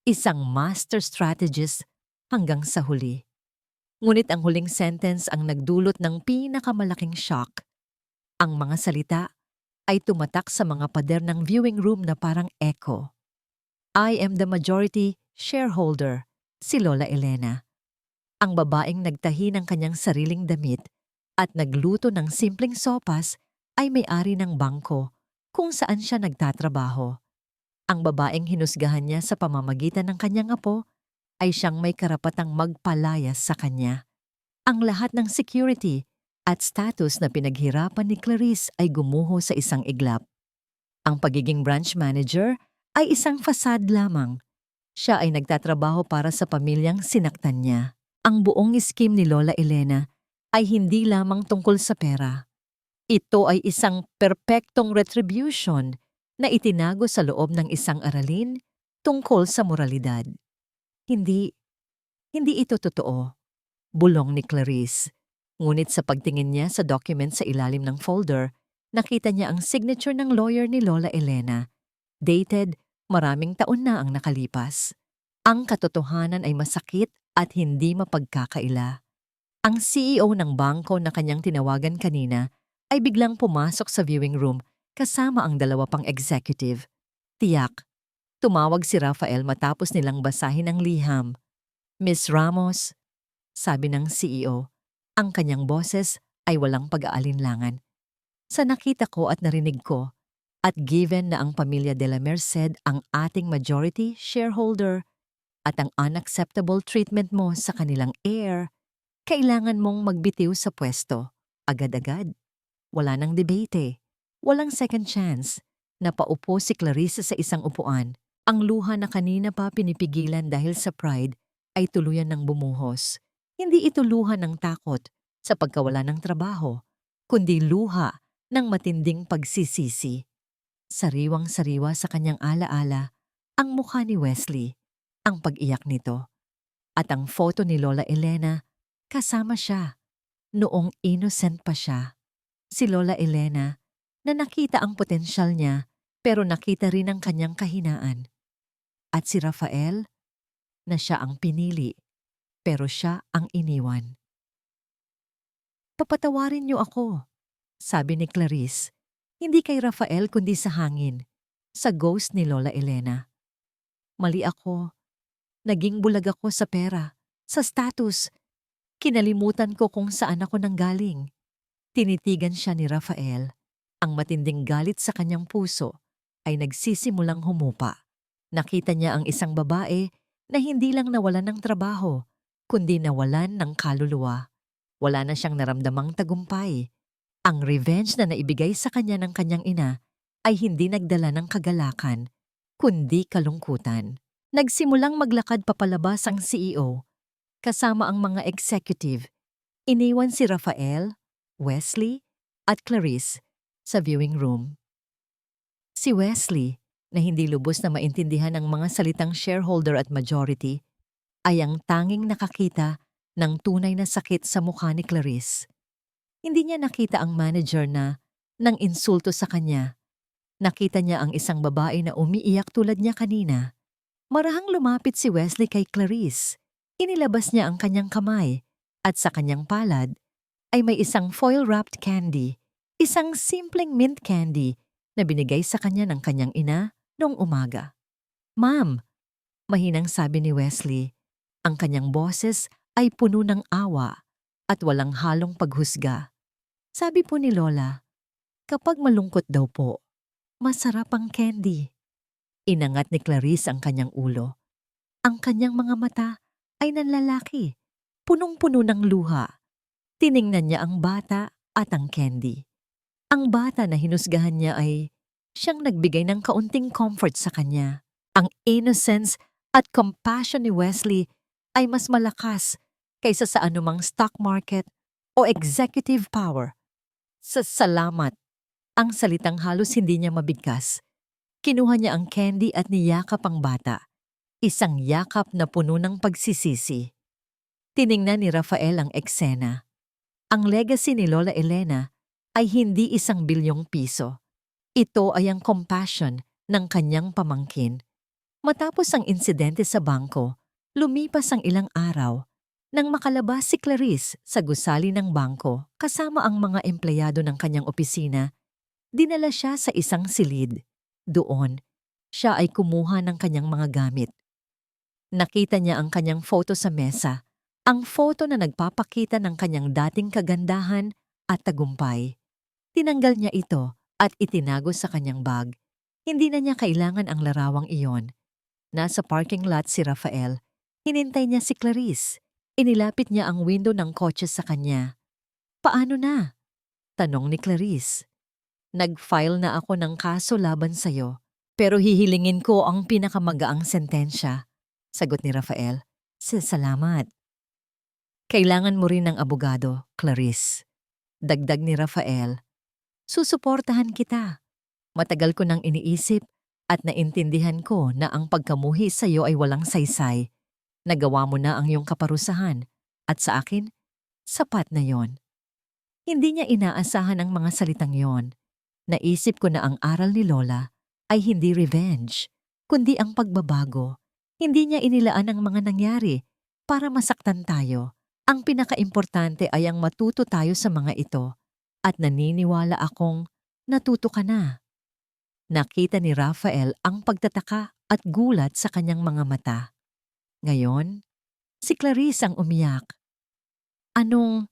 Isang master strategist hanggang sa huli. Ngunit ang huling sentence ang nagdulot ng pinakamalaking shock. Ang mga salita ay tumatak sa mga pader ng viewing room na parang echo. I am the majority shareholder, si Lola Elena. Ang babaeng nagtahi ng kanyang sariling damit at nagluto ng simpleng sopas ay may-ari ng bangko kung saan siya nagtatrabaho. Ang babaeng hinusgahan niya sa pamamagitan ng kanyang apo ay siyang may karapatang magpalayas sa kanya. Ang lahat ng security at status na pinaghirapan ni Clarice ay gumuho sa isang iglap. Ang pagiging branch manager ay isang fasad lamang. Siya ay nagtatrabaho para sa pamilyang sinaktan niya. Ang buong scheme ni Lola Elena ay hindi lamang tungkol sa pera. Ito ay isang perpektong retribution na itinago sa loob ng isang aralin tungkol sa moralidad. Hindi ito totoo, bulong ni Clarice. Ngunit sa pagtingin niya sa document sa ilalim ng folder, nakita niya ang signature ng lawyer ni Lola Elena. Dated, maraming taon na ang nakalipas. Ang katotohanan ay masakit at hindi mapagkakaila. Ang CEO ng bangko na kanyang tinawagan kanina ay biglang pumasok sa viewing room kasama ang 2 pang executive. Tiyak, tumawag si Rafael matapos nilang basahin ang liham. Miss Ramos, sabi ng CEO, ang kanyang boses ay walang pag-aalinlangan. Sa nakita ko at narinig ko, at given na ang pamilya de la Merced ang ating majority shareholder at ang unacceptable treatment mo sa kanilang heir, kailangan mong magbitiw sa pwesto. Agad-agad. Wala nang debate. Walang second chance. Napaupo si Clarissa sa isang upuan. Ang luha na kanina pa pinipigilan dahil sa pride ay tuluyan ng bumuhos. Hindi ito luha ng takot sa pagkawala ng trabaho, kundi luha ng matinding pagsisisi. Sariwang-sariwa sa kanyang alaala ang mukha ni Wesley, ang pag-iyak nito, at ang photo ni Lola Elena Kasama siya, noong innocent pa siya, si Lola Elena, na nakita ang potensyal niya pero nakita rin ang kanyang kahinaan. At si Rafael, na siya ang pinili pero siya ang iniwan. Papatawarin niyo ako, sabi ni Clarice, hindi kay Rafael kundi sa hangin, sa ghost ni Lola Elena. Mali ako. Naging bulag ako sa pera, sa status. Kinalimutan ko kung saan ako nanggaling. Tinitigan siya ni Rafael. Ang matinding galit sa kanyang puso ay nagsisimulang humupa. Nakita niya ang isang babae na hindi lang nawalan ng trabaho, kundi nawalan ng kaluluwa. Wala na siyang naramdamang tagumpay. Ang revenge na naibigay sa kanya ng kanyang ina ay hindi nagdala ng kagalakan, kundi kalungkutan. Nagsimulang maglakad papalabas ang CEO, kasama ang mga executive. Iniwan si Rafael, Wesley, at Clarice sa viewing room. Si Wesley, na hindi lubos na maintindihan ang mga salitang shareholder at majority, ay ang tanging nakakita ng tunay na sakit sa mukha ni Clarice. Hindi niya nakita ang manager na nang insulto sa kanya. Nakita niya ang isang babae na umiiyak tulad niya kanina. Marahang lumapit si Wesley kay Clarice. Inilabas niya ang kanyang kamay at sa kanyang palad ay may isang foil-wrapped candy, isang simpleng mint candy na binigay sa kanya ng kanyang ina noong umaga. "Ma'am," mahinang sabi ni Wesley, ang kanyang boses ay puno ng awa at walang halong paghusga. Sabi po ni Lola, kapag malungkot daw po, masarap ang candy. Inangat ni Clarice ang kanyang ulo. Ang kanyang mga mata ay nanlalaki, punong-puno ng luha. Tiningnan niya ang bata at ang candy. Ang bata na hinusgahan niya ay siyang nagbigay ng kaunting comfort sa kanya. Ang innocence at compassion ni Wesley ay mas malakas kaysa sa anumang stock market o executive power. Sa salamat, ang salitang halos hindi niya mabigkas. Kinuha niya ang candy at niyakap ang bata. Isang yakap na puno ng pagsisisi. Tiningnan ni Rafael ang eksena. Ang legacy ni Lola Elena ay hindi ₱1 bilyon. Ito ay ang compassion ng kanyang pamangkin. Matapos ang insidente sa bangko, lumipas ang ilang araw. Nang makalabas si Clarice sa gusali ng bangko kasama ang mga empleyado ng kanyang opisina, dinala siya sa isang silid. Doon, siya ay kumuha ng kanyang mga gamit. Nakita niya ang kanyang photo sa mesa, ang photo na nagpapakita ng kanyang dating kagandahan at tagumpay. Tinanggal niya ito at itinago sa kanyang bag. Hindi na niya kailangan ang larawang iyon. Nasa parking lot si Rafael. Hinintay niya si Clarice. Inilapit niya ang window ng kotse sa kanya. "Paano na?" tanong ni Clarice. "Nag-file na ako ng kaso laban sa'yo, pero hihilingin ko ang pinakamagaang sentensya," sagot ni Rafael. "Salamat." "Kailangan mo rin ng abogado, Clarice," dagdag ni Rafael. "Susuportahan kita. Matagal ko nang iniisip at naintindihan ko na ang pagkamuhi sa'yo ay walang saysay. Nagawa mo na ang iyong kaparusahan at sa akin, sapat na yon." Hindi niya inaasahan ang mga salitang yon. Naisip ko na ang aral ni Lola ay hindi revenge, kundi ang pagbabago. Hindi niya inilaan ang mga nangyari para masaktan tayo. Ang pinakaimportante ay ang matuto tayo sa mga ito at naniniwala akong natuto ka na. Nakita ni Rafael ang pagtataka at gulat sa kanyang mga mata. Ngayon, si Clarice ang umiyak. Anong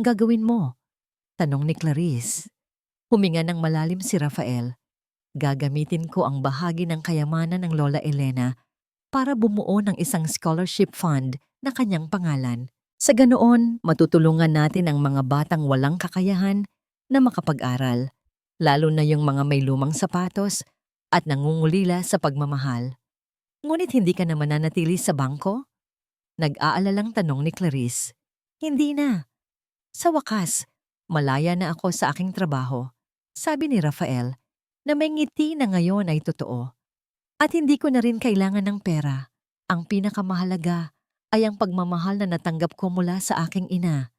gagawin mo?" tanong ni Clarice. Huminga ng malalim si Rafael. "Gagamitin ko ang bahagi ng kayamanan ng Lola Elena para bumuo ng isang scholarship fund na kanyang pangalan. Sa ganoon, matutulungan natin ang mga batang walang kakayahan na makapag-aral, lalo na yung mga may lumang sapatos at nangungulila sa pagmamahal." "Ngunit hindi ka na mananatili sa bangko?" Nag-aalalang tanong ni Clarice. "Hindi na. Sa wakas, malaya na ako sa aking trabaho," sabi ni Rafael, na may ngiti na ngayon ay totoo. "At hindi ko na rin kailangan ng pera. Ang pinakamahalaga ay ang pagmamahal na natanggap ko mula sa aking ina.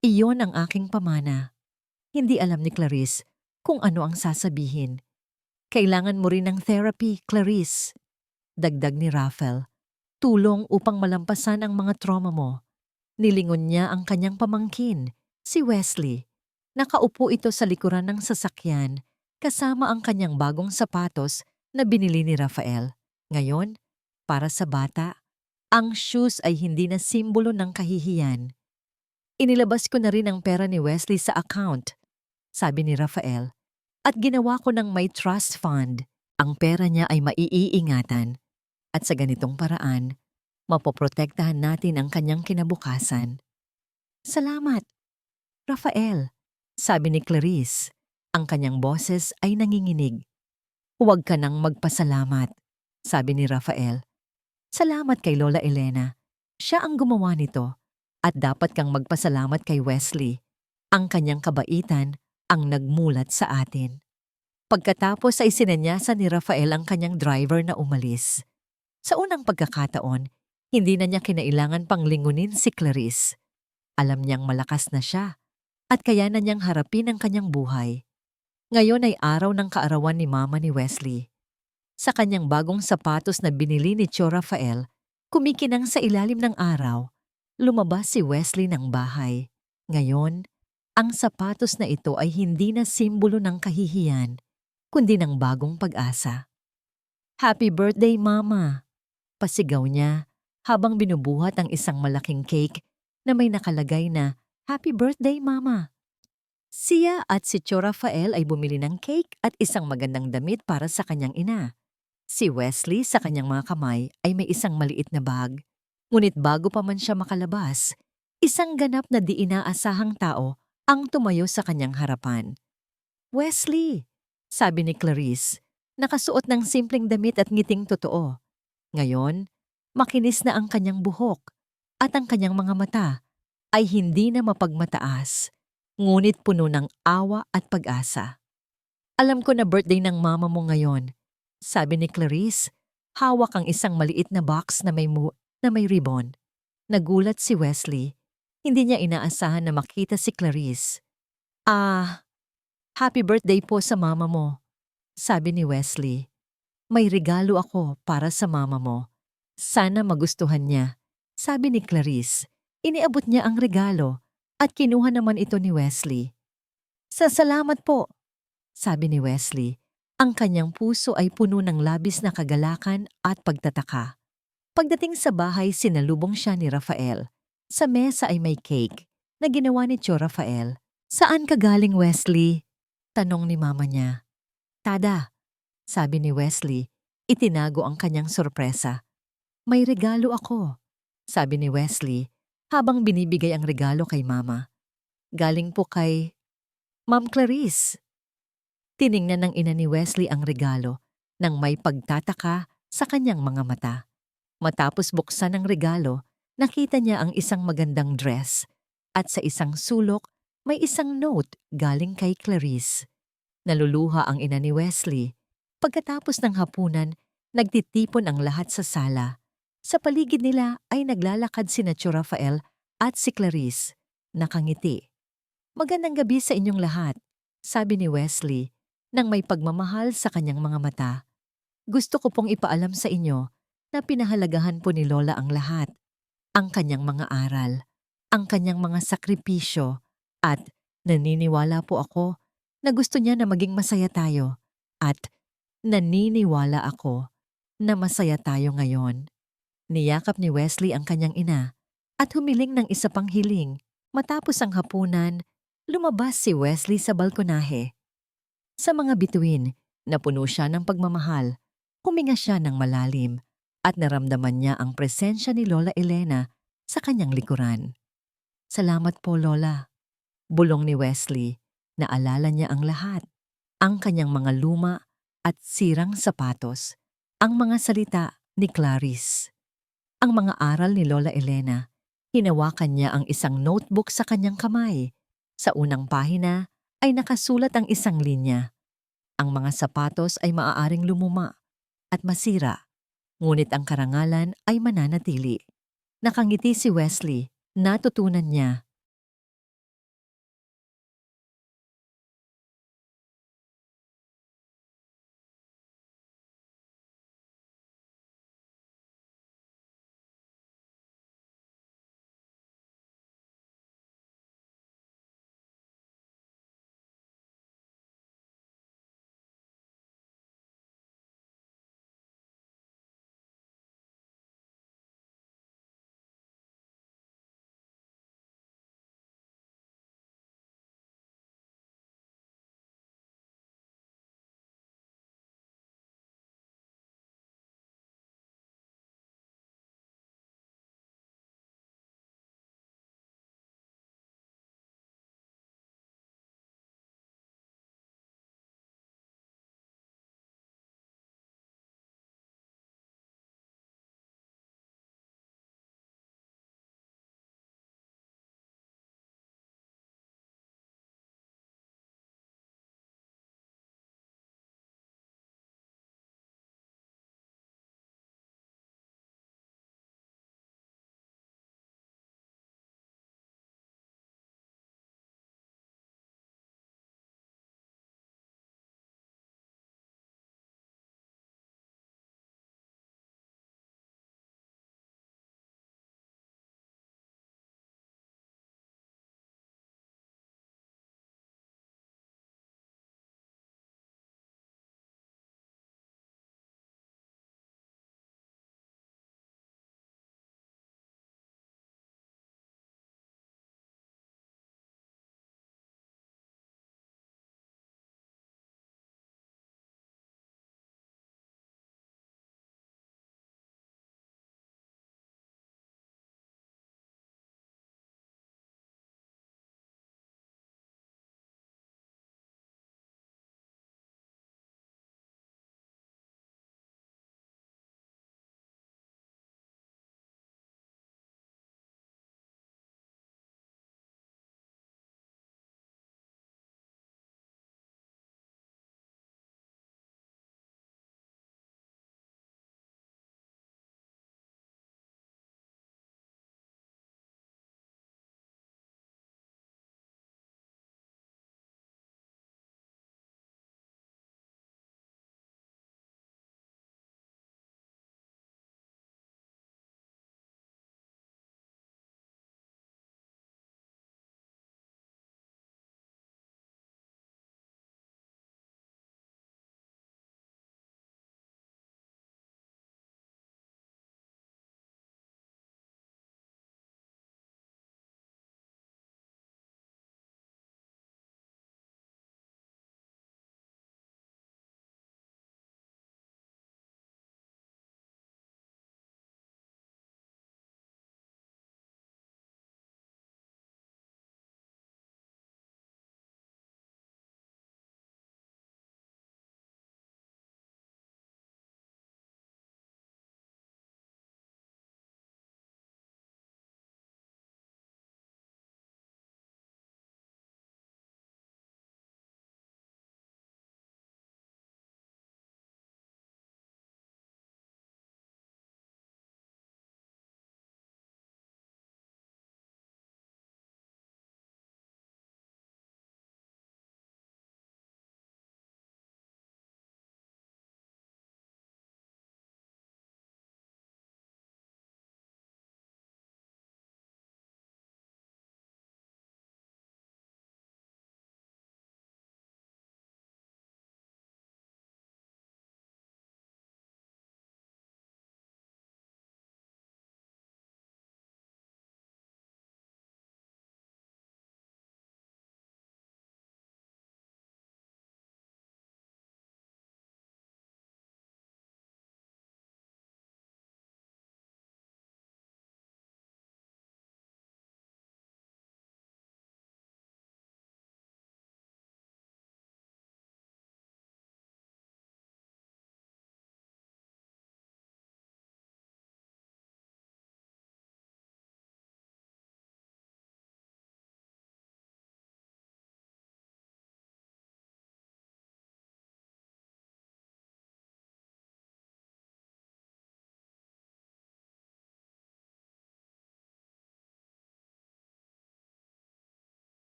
Iyon ang aking pamana. Hindi alam ni Clarice kung ano ang sasabihin. Kailangan mo rin ng therapy, Clarice. Dagdag ni Rafael. Tulong upang malampasan ang mga trauma mo. Nilingon niya ang kanyang pamangkin, si Wesley. Nakaupo ito sa likuran ng sasakyan kasama ang kanyang bagong sapatos na binili ni Rafael. Ngayon, para sa bata, ang shoes ay hindi na simbolo ng kahihiyan. Inilabas ko na rin ang pera ni Wesley sa account, sabi ni Rafael, at ginawa ko ng may trust fund. Ang pera niya ay maiiingatan at sa ganitong paraan, mapoprotektahan natin ang kanyang kinabukasan. Salamat, Rafael, sabi ni Clarice. Ang kanyang boses ay nanginginig. Huwag ka nang magpasalamat, sabi ni Rafael. Salamat kay Lola Elena. Siya ang gumawa nito at dapat kang magpasalamat kay Wesley. Ang kanyang kabaitan ang nagmulat sa atin. Pagkatapos ay sinanyasan ni Rafael ang kanyang driver na umalis. Sa unang pagkakataon, hindi na niya kinailangan pang lingunin si Clarice. Alam niyang malakas na siya at kaya na niyang harapin ang kanyang buhay. Ngayon ay araw ng kaarawan ni Mama ni Wesley. Sa kanyang bagong sapatos na binili ni Tio Rafael, kumikinang sa ilalim ng araw, lumabas si Wesley ng bahay. Ngayon, ang sapatos na ito ay hindi na simbolo ng kahihiyan, kundi ng bagong pag-asa. Happy birthday, Mama! Pasigaw niya habang binubuhat ang isang malaking cake na may nakalagay na Happy birthday, Mama! Siya at si Tio Rafael ay bumili ng cake at isang magandang damit para sa kanyang ina. Si Wesley sa kanyang mga kamay ay may isang maliit na bag. Ngunit bago pa man siya makalabas, isang ganap na di inaasahang tao ang tumayo sa kanyang harapan. Wesley, sabi ni Clarice, nakasuot ng simpleng damit at ngiting totoo. Ngayon, makinis na ang kanyang buhok at ang kanyang mga mata ay hindi na mapagmataas, ngunit puno ng awa at pag-asa. Alam ko na birthday ng mama mo ngayon, sabi ni Clarice, hawak ang isang maliit na box na may ribbon. Nagulat si Wesley. Hindi niya inaasahan na makita si Clarice. Happy birthday po sa mama mo, sabi ni Wesley. May regalo ako para sa mama mo. Sana magustuhan niya, sabi ni Clarice. Iniabot niya ang regalo at kinuha naman ito ni Wesley. Salamat po, sabi ni Wesley. Ang kanyang puso ay puno ng labis na kagalakan at pagtataka. Pagdating sa bahay, sinalubong siya ni Rafael. Sa mesa ay may cake na ginawa ni Tio Rafael. Saan ka galing, Wesley? Tanong ni mama niya. Tada, sabi ni Wesley, itinago ang kanyang sorpresa. May regalo ako, sabi ni Wesley habang binibigay ang regalo kay mama. Galing po kay Ma'am Clarice. Tiningnan ng ina ni Wesley ang regalo nang may pagtataka sa kanyang mga mata. Matapos buksan ang regalo, nakita niya ang isang magandang dress at sa isang sulok may isang note galing kay Clarice. Naluluha ang ina ni Wesley. Pagkatapos ng hapunan, nagtitipon ang lahat sa sala. Sa paligid nila ay naglalakad sina Tio Rafael at si Clarice. Nakangiti. Magandang gabi sa inyong lahat, sabi ni Wesley nang may pagmamahal sa kanyang mga mata. Gusto ko pong ipaalam sa inyo na pinahalagahan po ni Lola ang lahat. Ang kanyang mga aral, ang kanyang mga sakripisyo, at naniniwala po ako na gusto niya na maging masaya tayo. At naniniwala ako na masaya tayo ngayon. Niyakap ni Wesley ang kanyang ina at humiling ng isa pang hiling. Matapos ang hapunan, lumabas si Wesley sa balkonahe. Sa mga bituin, napuno siya ng pagmamahal. Huminga siya ng malalim at naramdaman niya ang presensya ni Lola Elena sa kanyang likuran. Salamat po, Lola. Bulong ni Wesley. Naalala niya ang lahat. Ang kanyang mga luma at sirang sapatos. Ang mga salita ni Clarice. Ang mga aral ni Lola Elena. Hinawakan niya ang isang notebook sa kanyang kamay. Sa unang pahina ay nakasulat ang isang linya. Ang mga sapatos ay maaaring lumuma at masira, ngunit ang karangalan ay mananatili. Nakangiti si Wesley. Natutunan niya